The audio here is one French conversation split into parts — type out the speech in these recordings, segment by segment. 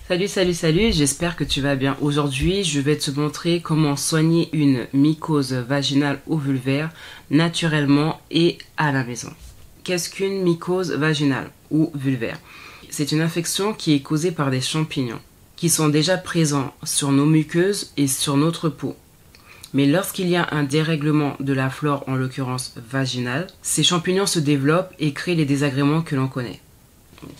Salut, j'espère que tu vas bien. Aujourd'hui, je vais te montrer comment soigner une mycose vaginale ou vulvaire naturellement et à la maison. Qu'est-ce qu'une mycose vaginale ou vulvaire? C'est une infection qui est causée par des champignons qui sont déjà présents sur nos muqueuses et sur notre peau. Mais lorsqu'il y a un dérèglement de la flore, en l'occurrence vaginale, ces champignons se développent et créent les désagréments que l'on connaît,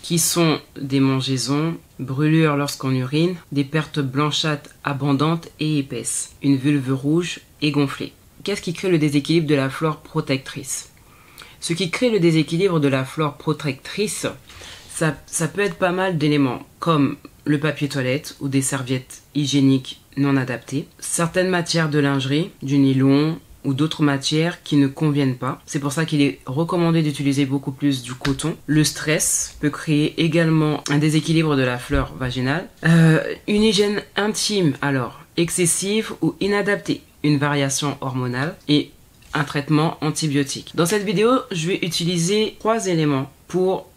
qui sont des mangeaisons, brûlures lorsqu'on urine, des pertes blanchâtres abondantes et épaisses, une vulve rouge et gonflée. Qu'est-ce qui crée le déséquilibre de la flore protectrice? Ce qui crée le déséquilibre de la flore protectrice, ça peut être pas mal d'éléments, comme le papier toilette ou des serviettes hygiéniques non adaptées, certaines matières de lingerie, du nylon ou d'autres matières qui ne conviennent pas. C'est pour ça qu'il est recommandé d'utiliser beaucoup plus du coton. Le stress peut créer également un déséquilibre de la flore vaginale. Une hygiène intime, alors, excessive ou inadaptée, une variation hormonale et un traitement antibiotique. Dans cette vidéo, je vais utiliser 3 éléments pour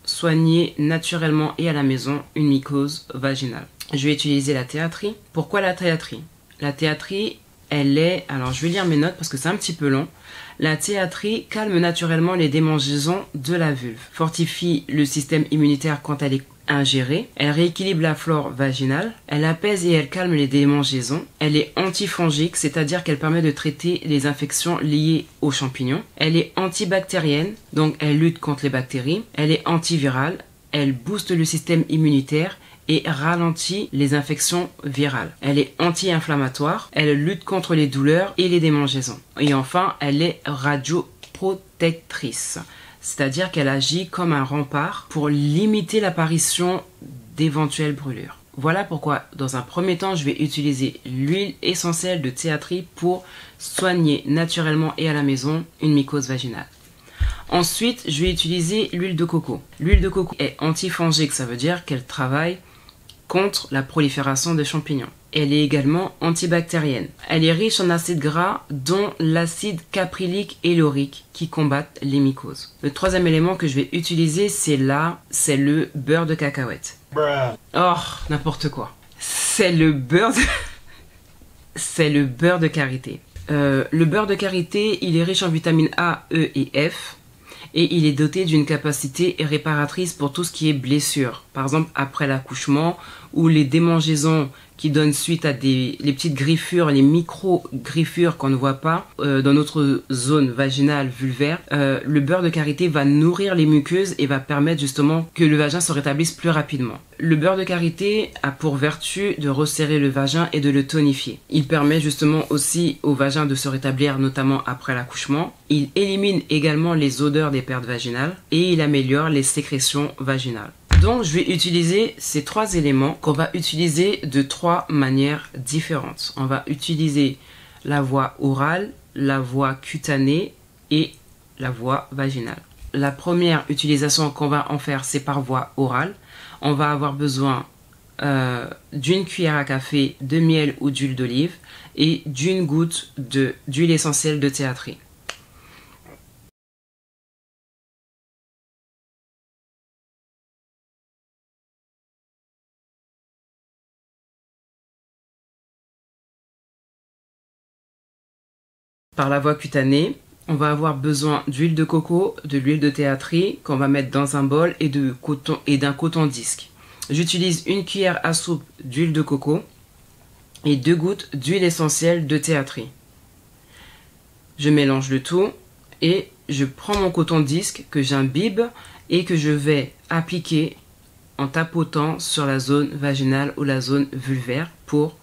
soigner naturellement et à la maison une mycose vaginale. Je vais utiliser la théatrie. Pourquoi la théatrie? La théatrie, elle est... Alors, je vais lire mes notes parce que c'est un petit peu long. La théatrie calme naturellement les démangeaisons de la vulve, fortifie le système immunitaire quand elle est ingérée, elle rééquilibre la flore vaginale, elle apaise et elle calme les démangeaisons, elle est antifongique, c'est-à-dire qu'elle permet de traiter les infections liées aux champignons, elle est antibactérienne, donc elle lutte contre les bactéries, elle est antivirale, elle booste le système immunitaire et ralentit les infections virales. Elle est anti-inflammatoire, elle lutte contre les douleurs et les démangeaisons. Et enfin, elle est radioprotectrice, c'est-à-dire qu'elle agit comme un rempart pour limiter l'apparition d'éventuelles brûlures. Voilà pourquoi, dans un premier temps, je vais utiliser l'huile essentielle de théatrie pour soigner naturellement et à la maison une mycose vaginale. Ensuite, je vais utiliser l'huile de coco. L'huile de coco est antifongique, ça veut dire qu'elle travaille contre la prolifération des champignons. Elle est également antibactérienne. Elle est riche en acides gras, dont l'acide caprylique et laurique, qui combattent les mycoses. Le troisième élément que je vais utiliser, c'est le beurre de cacahuète. Oh, n'importe quoi. C'est le beurre de karité. Le beurre de karité, il est riche en vitamines A, E et F. Et il est doté d'une capacité réparatrice pour tout ce qui est blessure. Par exemple, après l'accouchement ou les démangeaisons qui donnent suite à les petites griffures, les micro-griffures qu'on ne voit pas dans notre zone vaginale, vulvaire. Le beurre de karité va nourrir les muqueuses et va permettre justement que le vagin se rétablisse plus rapidement. Le beurre de karité a pour vertu de resserrer le vagin et de le tonifier. Il permet justement aussi au vagin de se rétablir, notamment après l'accouchement. Il élimine également les odeurs des pertes vaginales et il améliore les sécrétions vaginales. Donc, je vais utiliser ces 3 éléments qu'on va utiliser de 3 manières différentes. On va utiliser la voie orale, la voie cutanée et la voie vaginale. La première utilisation qu'on va en faire, c'est par voie orale. On va avoir besoin d'une cuillère à café de miel ou d'huile d'olive et d'une goutte d'huile essentielle de théatrie. Par la voie cutanée, on va avoir besoin d'huile de coco, de l'huile de théatrie qu'on va mettre dans un bol et d'un coton disque. J'utilise une cuillère à soupe d'huile de coco et 2 gouttes d'huile essentielle de théatrie. Je mélange le tout et je prends mon coton disque que j'imbibe et que je vais appliquer en tapotant sur la zone vaginale ou la zone vulvaire pour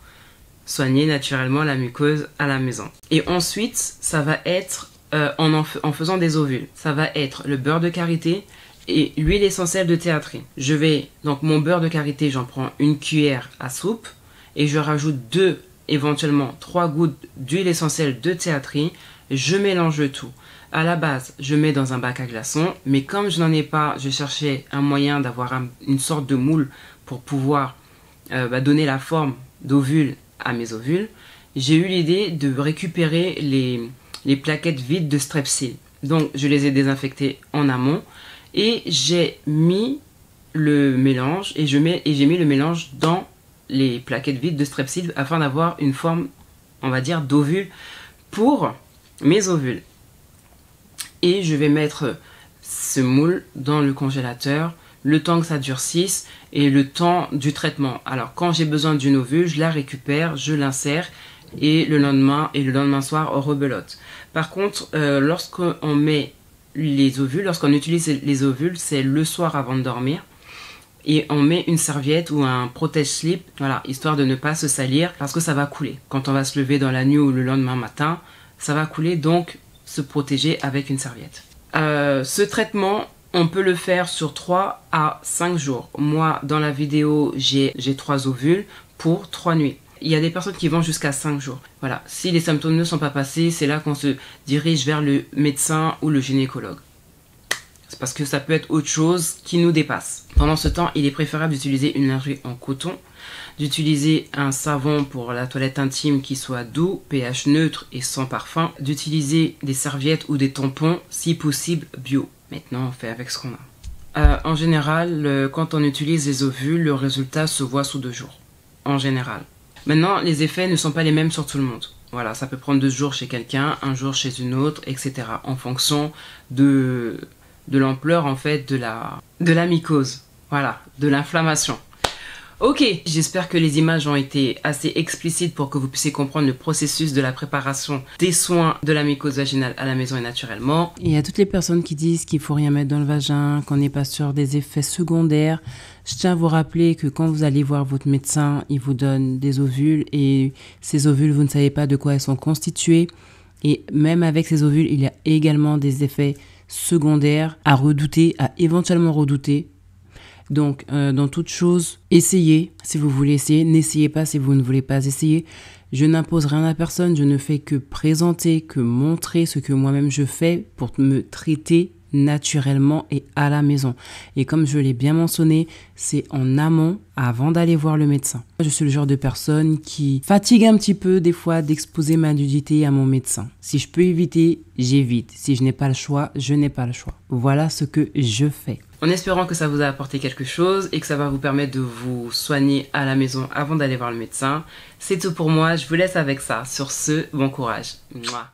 soigner naturellement la muqueuse à la maison. Et ensuite, ça va être en faisant des ovules. Ça va être le beurre de karité et l'huile essentielle de théatrie. Donc mon beurre de karité, j'en prends une cuillère à soupe et je rajoute 2, éventuellement 3 gouttes d'huile essentielle de théatrie. Je mélange le tout. À la base, je mets dans un bac à glaçons, mais comme je n'en ai pas, je cherchais un moyen d'avoir une sorte de moule pour pouvoir donner la forme d'ovule à mes ovules. J'ai eu l'idée de récupérer les plaquettes vides de Strepsil. Donc, je les ai désinfectées en amont et j'ai mis le mélange et j'ai mis le mélange dans les plaquettes vides de Strepsils afin d'avoir une forme, on va dire, d'ovule pour mes ovules. Et je vais mettre ce moule dans le congélateur le temps que ça durcisse et le temps du traitement. Alors quand j'ai besoin d'une ovule, je la récupère, je l'insère et le lendemain soir on rebelote. Par contre, lorsqu'on met les ovules, lorsqu'on utilise les ovules, c'est le soir avant de dormir. Et on met une serviette ou un protège-slip, voilà, histoire de ne pas se salir parce que ça va couler. Quand on va se lever dans la nuit ou le lendemain matin, ça va couler, donc se protéger avec une serviette. Ce traitement, on peut le faire sur 3 à 5 jours. Moi, dans la vidéo, j'ai 3 ovules pour 3 nuits. Il y a des personnes qui vont jusqu'à 5 jours. Voilà, si les symptômes ne sont pas passés, c'est là qu'on se dirige vers le médecin ou le gynécologue. C'est parce que ça peut être autre chose qui nous dépasse. Pendant ce temps, il est préférable d'utiliser une lingerie en coton, d'utiliser un savon pour la toilette intime qui soit doux, pH neutre et sans parfum, d'utiliser des serviettes ou des tampons, si possible bio. Maintenant, on fait avec ce qu'on a. En général, quand on utilise les ovules, le résultat se voit sous 2 jours. En général. Maintenant, les effets ne sont pas les mêmes sur tout le monde. Voilà, ça peut prendre 2 jours chez quelqu'un, 1 jour chez une autre, etc. En fonction de l'ampleur en fait de la mycose, voilà, de l'inflammation. Ok, j'espère que les images ont été assez explicites pour que vous puissiez comprendre le processus de la préparation des soins de la mycose vaginale à la maison et naturellement. Et à toutes les personnes qui disent qu'il faut rien mettre dans le vagin, qu'on n'est pas sûr des effets secondaires, je tiens à vous rappeler que quand vous allez voir votre médecin, il vous donne des ovules et ces ovules, vous ne savez pas de quoi elles sont constituées. Et même avec ces ovules, il y a également des effets secondaires à redouter, à éventuellement redouter. Donc, dans toute chose, essayez si vous voulez essayer. N'essayez pas si vous ne voulez pas essayer. Je n'impose rien à personne. Je ne fais que présenter, que montrer ce que moi-même je fais pour me traiter naturellement et à la maison. Et comme je l'ai bien mentionné, c'est en amont avant d'aller voir le médecin. Je suis le genre de personne qui fatigue un petit peu des fois d'exposer ma nudité à mon médecin. Si je peux éviter, j'évite. Si je n'ai pas le choix, je n'ai pas le choix. Voilà ce que je fais. En espérant que ça vous a apporté quelque chose et que ça va vous permettre de vous soigner à la maison avant d'aller voir le médecin. C'est tout pour moi, je vous laisse avec ça. Sur ce, bon courage. Mouah.